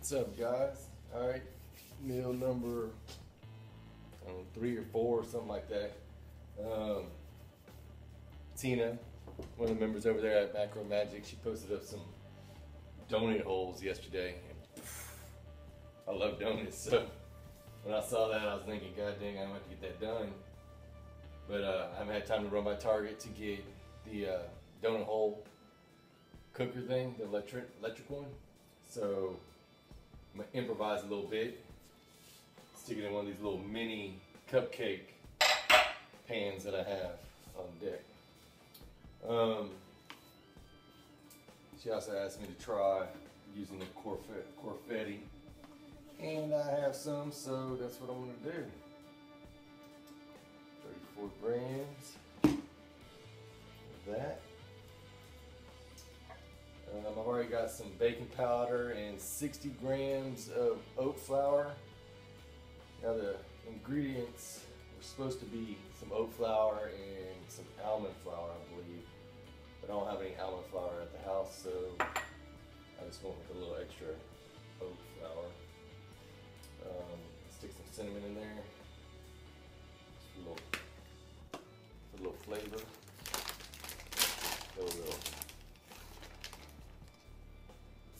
What's up, guys? All right, meal number 3 or 4 or something like that. Tina, one of the members over there at Macro Magic, she posted up some donut holes yesterday. And I love donuts, so when I saw that, I was thinking, God dang, I'm going to get that done. But I haven't had time to run by Target to get the donut hole cooker thing, the electric one. So I'm gonna improvise a little bit. Stick it in one of these little mini cupcake pans that I have on deck. She also asked me to try using the Corfetti, and I have some, so that's what I'm gonna do. 34 grams of that. I've already got some baking powder and 60 grams of oat flour. Now the ingredients were supposed to be some oat flour and some almond flour, I believe. But I don't have any almond flour at the house, so I just went with a little extra oat flour. Stick some cinnamon in there, just a little flavor. Throw a little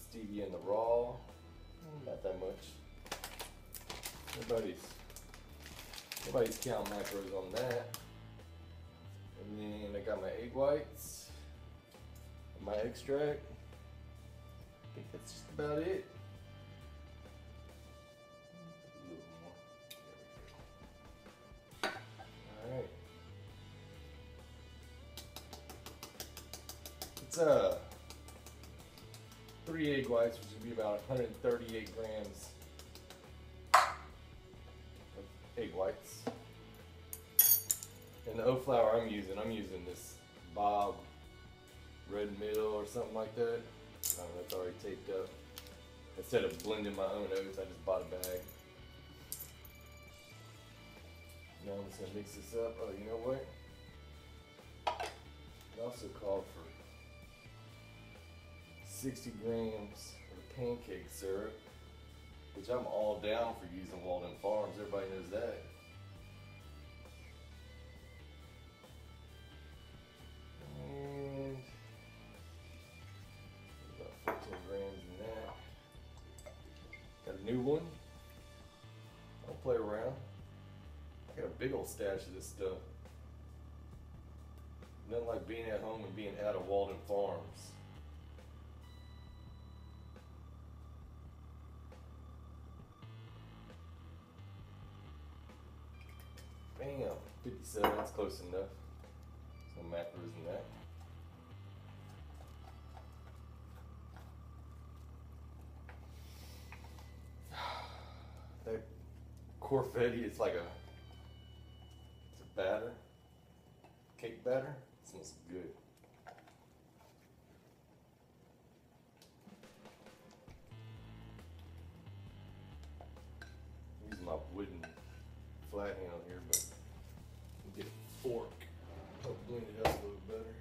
stevia in the raw, not that much. Nobody's counting macros on that. And then I got my egg whites, my extract. I think that's just about it. A little more. All right. It's 3 egg whites, which would be about 138 grams of egg whites. And the oat flour I'm using this Bob Red Mill or something like that. That's already taped up. Instead of blending my own oats, I just bought a bag. Now I'm just gonna mix this up. Oh, you know what? It also called for 60 grams of pancake syrup, which I'm all down for using Walden Farms. Everybody knows that. And about 14 grams in that. Got a new one. I'll play around. I got a big old stash of this stuff. Nothing like being at home and being out of Walden Farms. Bam, 57, that's close enough. Some macros in that. That Corfetti, it's a batter, cake batter. It smells good. I'm using my wooden flat handle here, but get a fork, help blend it up a little better.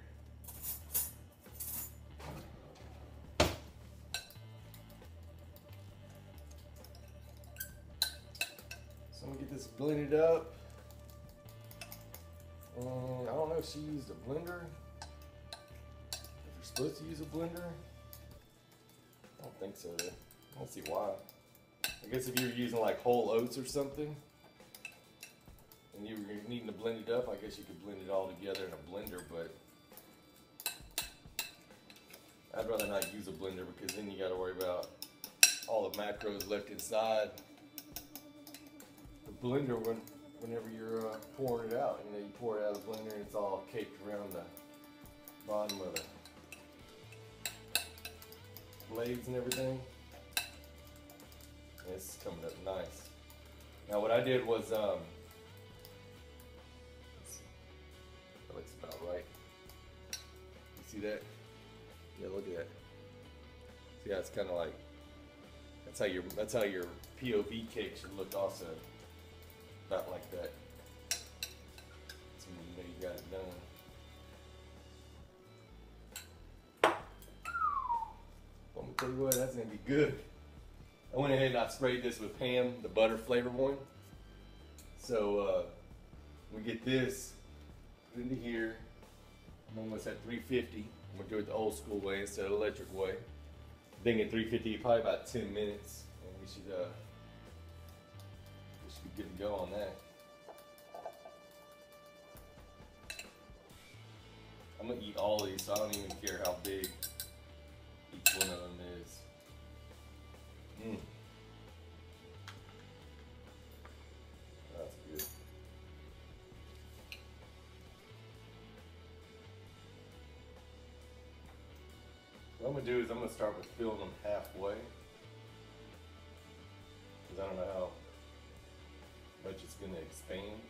So I'm gonna get this blended up. I don't know if she used a blender. If you're supposed to use a blender, I don't think so. Though. I don't see why. I guess if you're using like whole oats or something, and you were needing to blend it up, I guess you could blend it all together in a blender, but I'd rather not use a blender because then you got to worry about all the macros left inside the blender whenever you're pouring it out. You know, you pour it out of the blender and it's all caked around the bottom of the blades and everything. And it's coming up nice. Now what I did was that looks about right. You see that? Yeah, look at that. See how it's kind of like, that's how your POV cake should look also. About like that. So you know you got it done. Well, I'm gonna tell you what, that's gonna be good. I went ahead and I sprayed this with Pam, the butter flavor one. So we get this, put it into here. I'm almost at 350. I'm gonna do it the old school way instead of electric way. Thing at 350, probably about 10 minutes, and we should be good to go on that. I'm gonna eat all these, so I don't even care how big each one of them is. That's good. What I'm gonna do is I'm gonna start with filling them halfway, because I don't know how much it's gonna expand.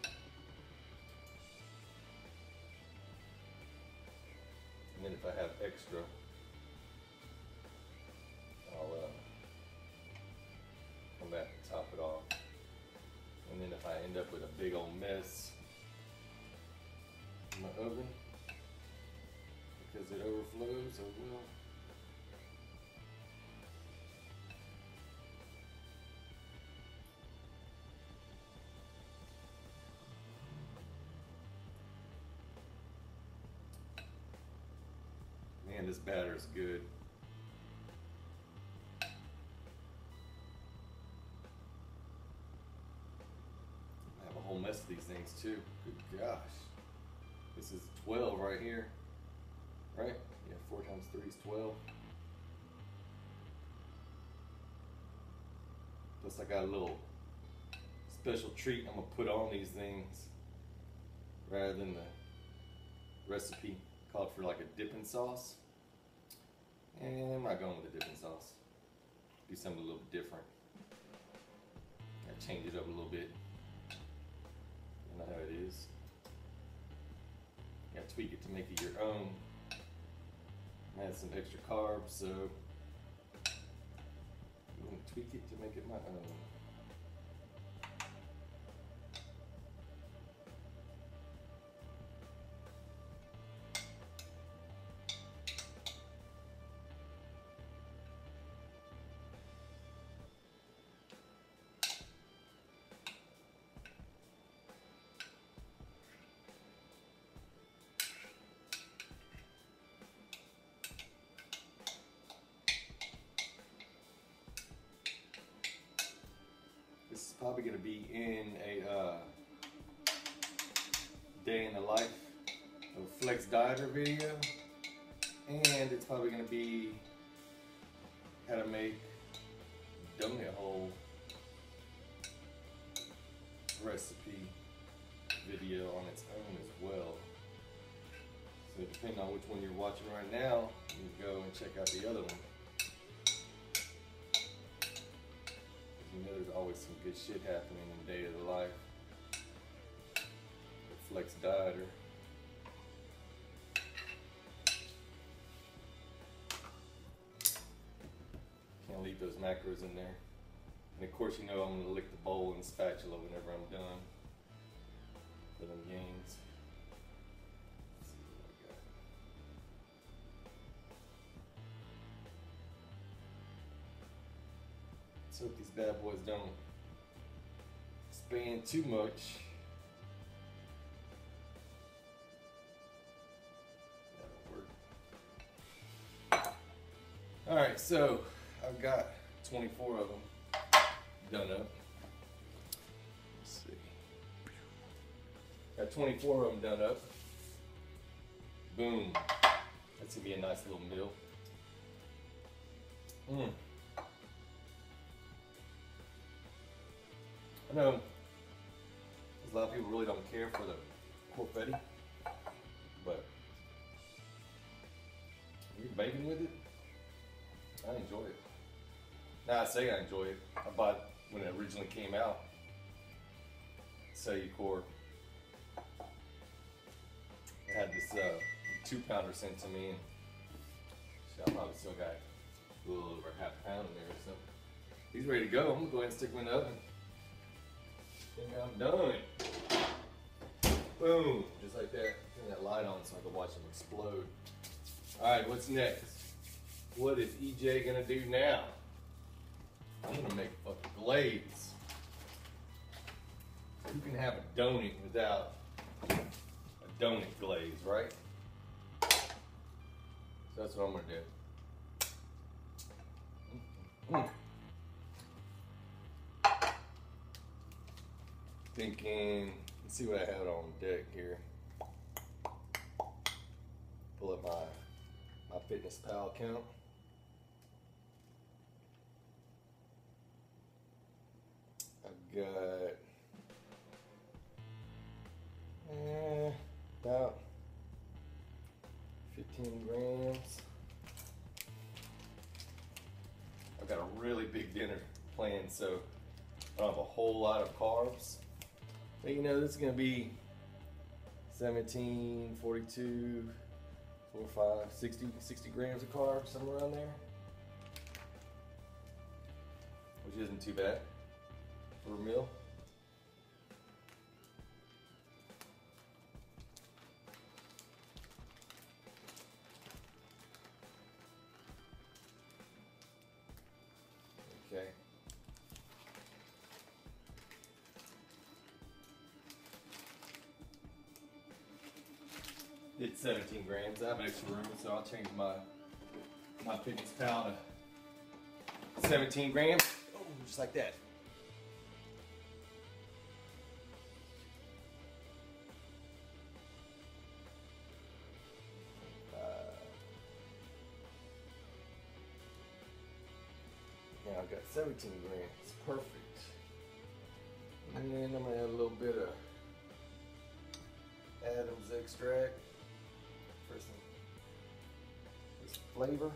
And then if I have extra, I'll come back and top it off. And then if I end up with a big old mess in my oven, because it overflows, I will. Man, this batter is good. I have a whole mess of these things too. Good gosh. This is 12 right here. Right? Yeah, 4 times 3 is 12. Plus I got a little special treat I'm gonna put on these things rather than the recipe called for like a dipping sauce. And I'm not going with the dipping sauce. Do something a little bit different. Gotta change it up a little bit. You know how it is. Gotta tweak it to make it your own. Add some extra carbs, so I'm gonna tweak it to make it my own. This is probably going to be in a day in the life of a flex dieter video, and it's probably going to be how to make donut hole recipe video on its own as well. So depending on which one you're watching right now, you can go and check out the other one. You know there's always some good shit happening in day of the life. The flex dieter. Can't leave those macros in there. And of course you know I'm going to lick the bowl and spatula whenever I'm done for them gains. Let's see what I got. Let's hope these bad boys don't expand too much. That'll work. Alright, so I've got 24 of them done up. Let's see. Got 24 of them done up. Boom. That's gonna be a nice little meal. I know there's a lot of people really don't care for the Corfetti, but when you're baking with it, I enjoy it. Now I say I enjoy it. I bought it when it originally came out. Cellucor. I had this 2-pounder sent to me, and I probably still got a little over half a pound in there or something. He's ready to go. I'm gonna go ahead and stick him in the oven. And I'm done. Boom, just like that. Turn that light on so I can watch him explode. All right, what's next? What is EJ gonna do now? I'm gonna make a fucking glaze. You can have a donut without a donut glaze, right? So that's what I'm gonna do. Thinking, let's see what I have on deck here. Pull up my Fitness Pal account. I've got about 15 grams. I've got a really big dinner planned, so I don't have a whole lot of carbs. But you know, this is gonna be 17, 42, 4, 5, 60 grams of carbs, somewhere around there. Which isn't too bad for a meal. Okay. Did 17 grams. I have extra room, so I'll change my Fitness Pal to 17 grams. Oh, just like that. Now I've got 17 grams. Perfect. And then I'm gonna add a little bit of Adam's extract for some flavor.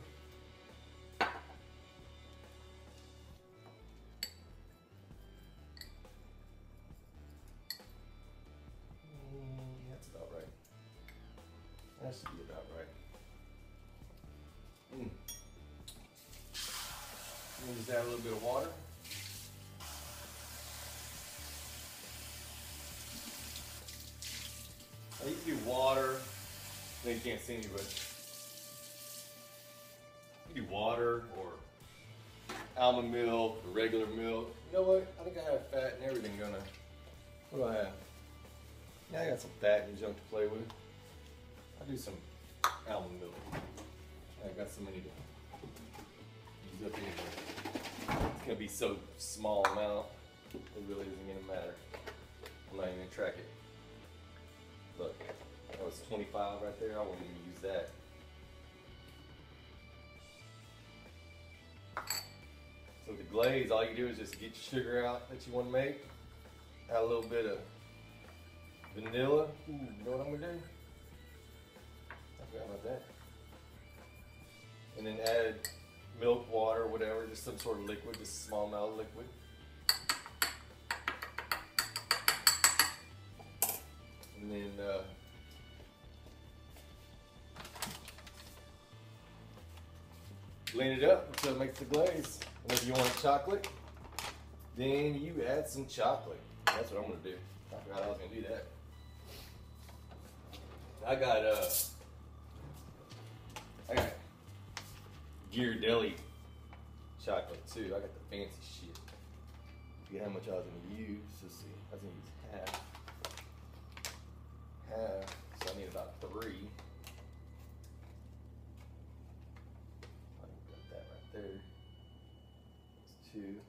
That's about right. That should be about right. Just add a little bit of water. Now you can do water. Then you can't see me, but you can do water or almond milk or regular milk. You know what? I think I have fat and everything gonna. What do I have? Yeah, I got some fat and junk to play with. I'll do some almond milk. I got so many to use up anyway. It's gonna be so small amount, it really isn't gonna matter. I'm not even gonna track it. Look, that was 25 right there. I won't even use that. So the glaze, all you do is just get your sugar out that you want to make. Add a little bit of vanilla. Ooh, you know what I'm gonna do? I forgot about that. And then add milk, water, whatever, just some sort of liquid, just a small amount of liquid. And then blend it up until it makes the glaze. And if you want chocolate, then you add some chocolate. That's what I'm gonna do. I forgot I was gonna do that. I got Ghirardelli chocolate too. I got the fancy shit. Forget how much I was gonna use. Let's see. I was gonna use half. So I need about 3. I got that right there. That's 2.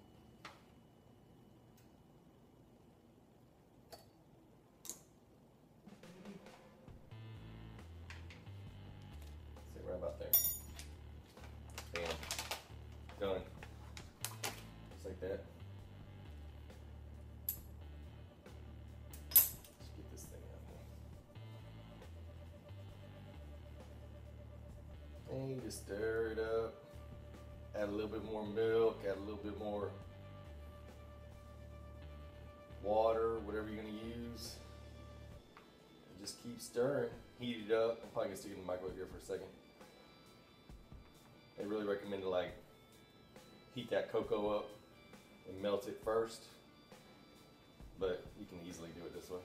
Sit right about there. Bam. Done. Just like that. Let's get this thing out there. And you just stir it up. Add a little bit more milk, add a little bit more water, whatever you're gonna use. And just keep stirring. Heat it up. I'm probably gonna stick it in the microwave here for a second. They really recommend to like heat that cocoa up and melt it first, but you can easily do it this way.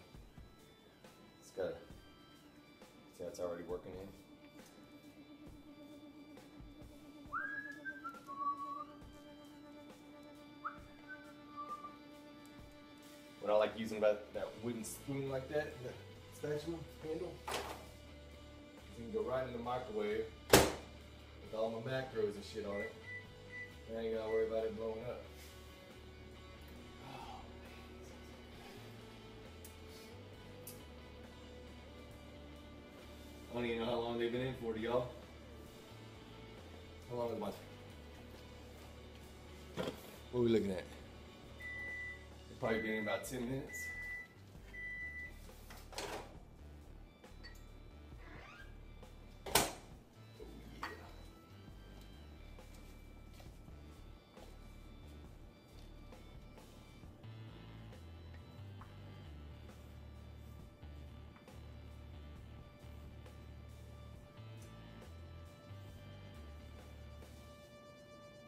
It's got, see how it's already working in. But I like using that wooden spoon like that, the spatula handle. You can go right in the microwave with all my macros and shit on it. And I ain't gotta worry about it blowing up. I don't even know how long they've been in for, y'all. How long is my... What are we looking at? They've probably been in about 10 minutes.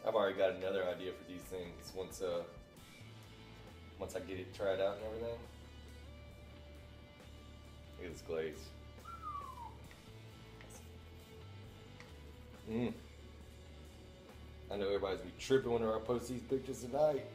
I've already got another idea for these things once I get it tried out and everything. Look at this glaze. I know everybody's gonna be tripping whenever I post these pictures tonight.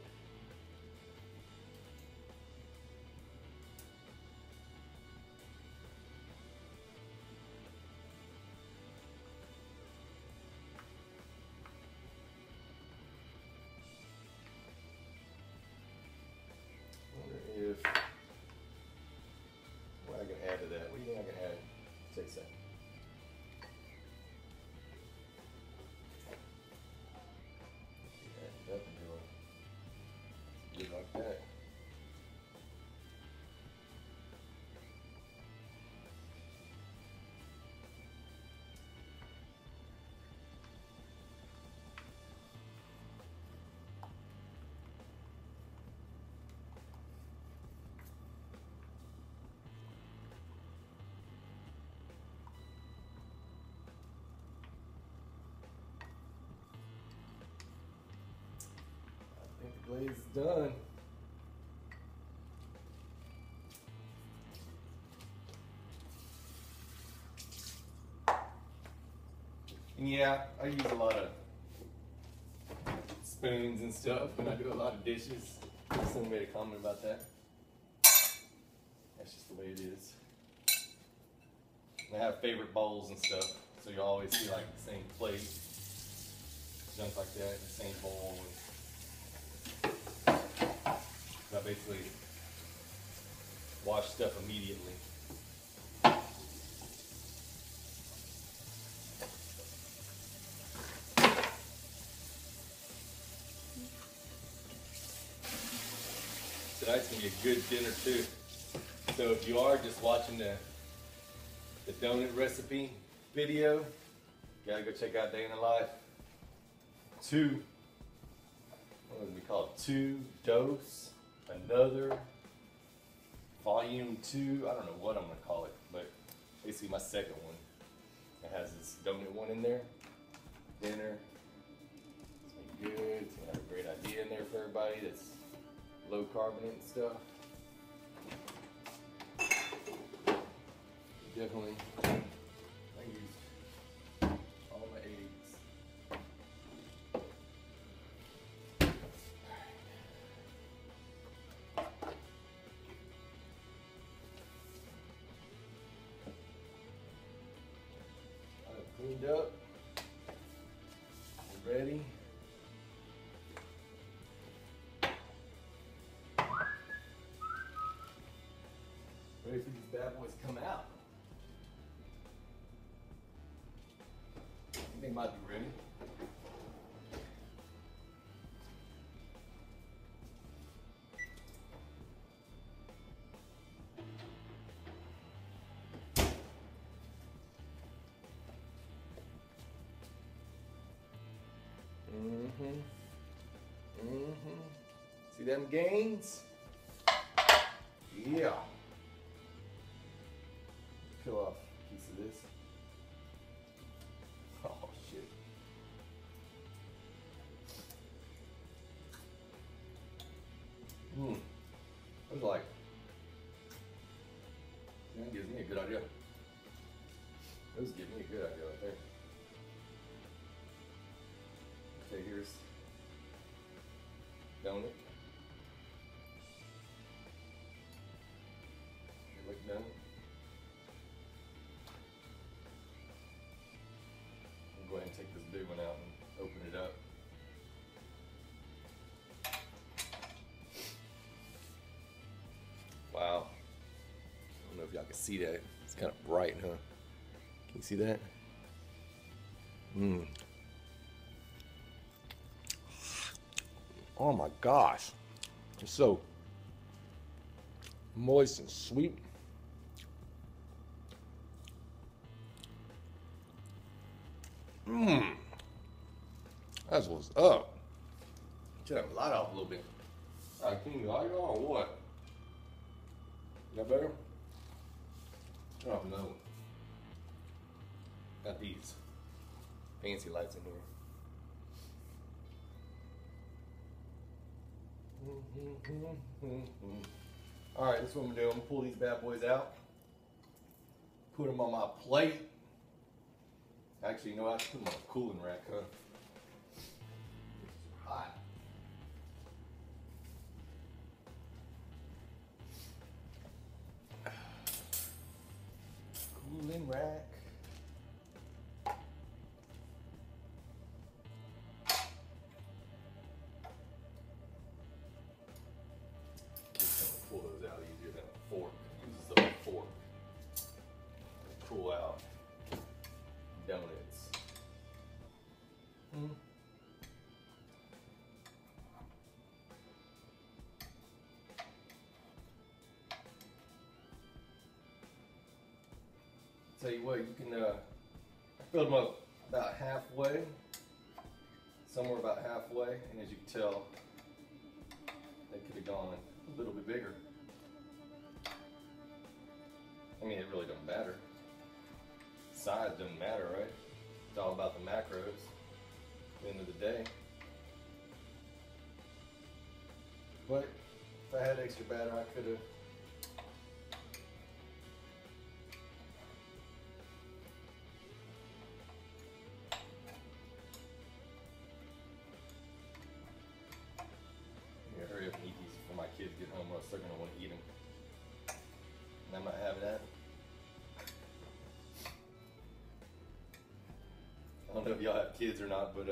What I can add to that? What do you think I can add? Take a second. Add it up and do it like that. Glaze is done. And yeah, I use a lot of spoons and stuff when I do a lot of dishes. Someone made a comment about that. That's just the way it is. And I have favorite bowls and stuff, so you always see like the same plate, junk like that, the same bowl. I basically wash stuff immediately. Tonight's gonna be a good dinner too. So if you are just watching the donut recipe video, you gotta go check out Day in the Life 2. What would we call it? 2 dose. Another volume 2. I don't know what I'm gonna call it, but basically my second one. It has this donut one in there. Dinner. It's gonna be good. It's gonna have a great idea in there for everybody that's low carbonate and stuff. Definitely. I used all my eggs. Cleaned up, we're ready. Ready for these bad boys to come out. I think they might be ready. See them gains? Yeah. Peel off a piece of this. Oh shit. That was like, that gives me a good idea. Those give me a good idea right there. Okay, here's donut. see that. It's kind of bright, huh? Can you see that? Mmm. Oh my gosh. It's so moist and sweet. Mmm. That's what's up. Should have a light off a little bit. Alright, can you light on or what? Is that better? Turn off another one. Got these fancy lights in here. Alright, this is what I'm gonna do. I'm gonna pull these bad boys out. Put them on my plate. Actually, you know what? I should put them on a cooling rack, huh? It's hot. Cooling rack. Pull those out easier than a fork. Uses the fork. Pull out donuts. Tell you what, you can fill them up about halfway, somewhere about halfway, and as you can tell, they could have gone a little bit bigger. I mean, it really doesn't matter. Size doesn't matter, right? It's all about the macros at the end of the day. But if I had extra batter, I could have hurry up and eat these before my kids get home, or else they're going to want to eat them. And I'm not having that. I don't know if y'all have kids or not, but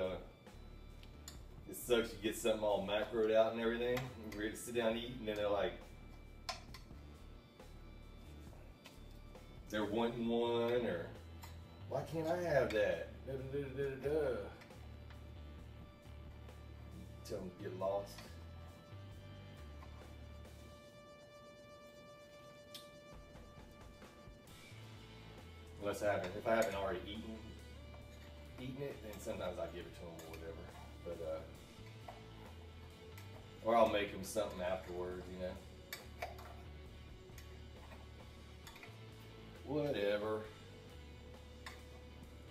it sucks. You get something all macroed out and everything, and you're ready to sit down and eat, and then they're like, they're wanting one, or why can't I have that? Da, da, da, da, da. Tell them to get lost. Unless if I haven't already eaten it, then sometimes I give it to them or whatever. But or I'll make them something afterwards, you know. Whatever.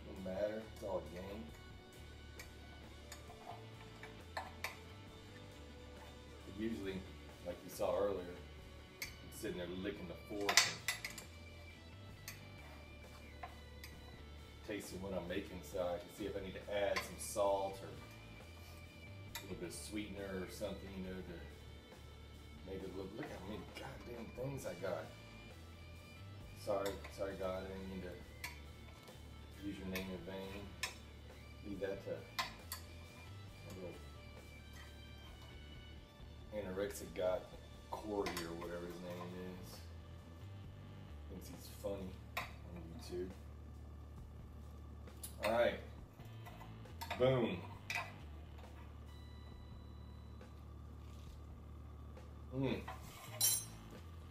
Doesn't matter. It's all a game. But usually, like you saw earlier, I'm sitting there licking the fork and tasting what I'm making, so I can see if I need to add some salt or a little bit of sweetener or something, you know, to make it look at how many goddamn things I got. Sorry God, I didn't mean to use your name in vain. Leave that to a little anorexic guy, Corey or whatever his name is. Thinks he's funny on YouTube. All right, boom.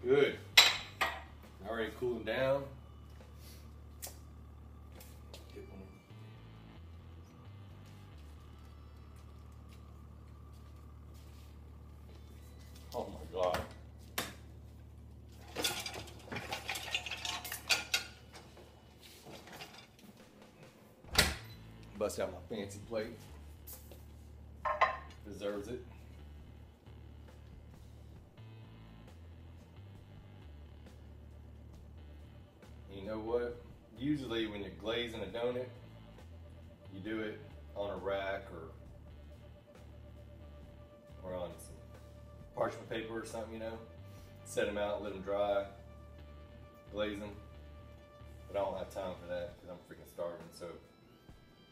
Good. Already cooling down. Get one. Oh my God. Bust out my fancy plate. Deserves it. You know what? Usually when you're glazing a donut, you do it on a rack or on some parchment paper or something, you know. Set them out, let them dry, glaze them. But I don't have time for that because I'm freaking starving. So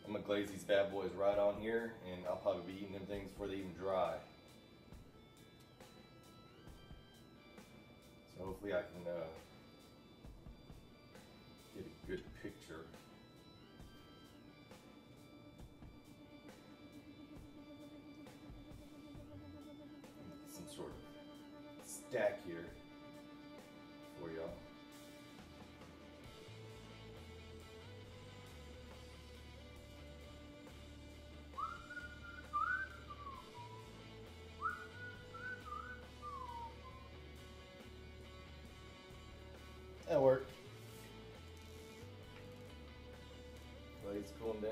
I'm gonna glaze these bad boys right on here, and I'll probably be eating them things before they even dry. So hopefully I can stack here for y'all. That worked. Glaze cooling down.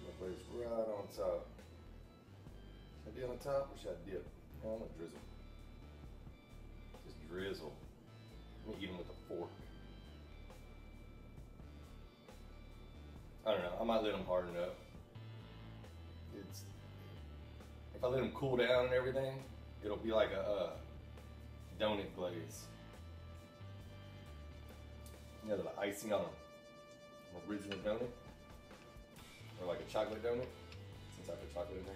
My glaze right on top. Should I be on the top or should I dip? No, I'm gonna drizzle. Just drizzle. I'm gonna eat them with a fork. I don't know. I might let them harden up. If I let them cool down and everything, it'll be like a donut glaze. You know, the icing on an original donut, or like a chocolate donut, since I put chocolate in there.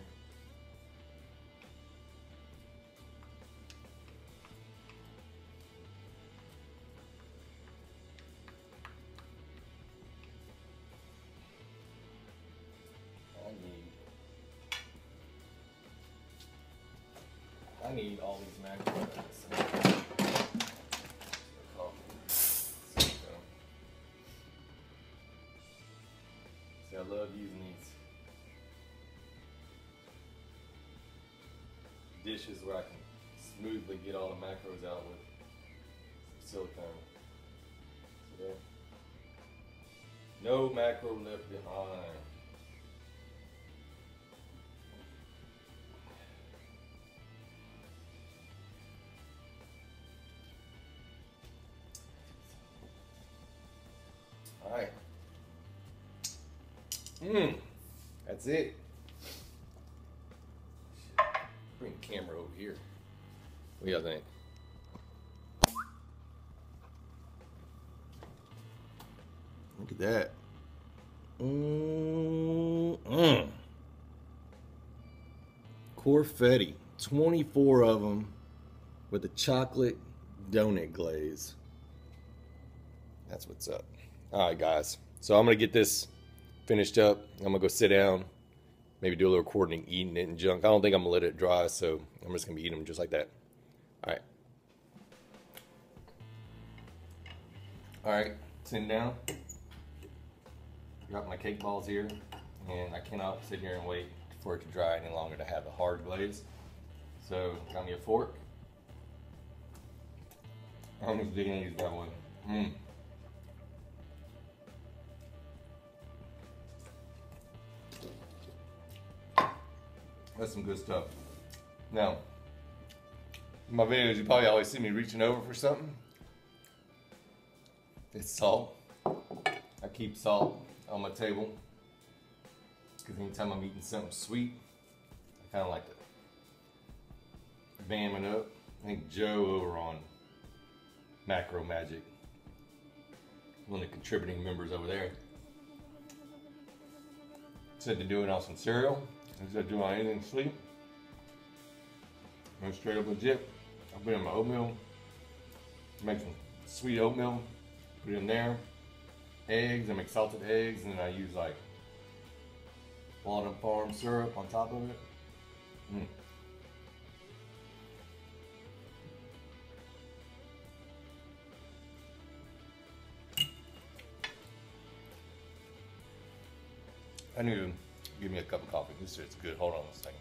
I need all these macros. See, I love using these dishes where I can smoothly get all the macros out with some silicone. See there? No macro left behind. Alright. That's it. Bring the camera over here. What do y'all think? Look at that. Corfetti. 24 of them with a chocolate donut glaze. That's what's up. Alright guys, so I'm going to get this finished up. I'm going to go sit down, maybe do a little recording, eating it and junk. I don't think I'm going to let it dry, so I'm just going to be eating them just like that. Alright. Alright, sitting down. Got my cake balls here, and I cannot sit here and wait for it to dry any longer to have the hard glaze. So, got me a fork. I'm just digging use that one. That's some good stuff. Now, in my videos, you probably always see me reaching over for something. It's salt. I keep salt on my table because anytime I'm eating something sweet, I kind of like to bam it up. I think Joe over on Macro Magic, one of the contributing members over there, said to do it on some cereal instead of doing on anything sweet. I'm straight up legit. I put it in my oatmeal, make some sweet oatmeal, put it in there, eggs, I make salted eggs, and then I use like Walden farm syrup on top of it. I need to give me a cup of coffee. This shit's good. Hold on a second.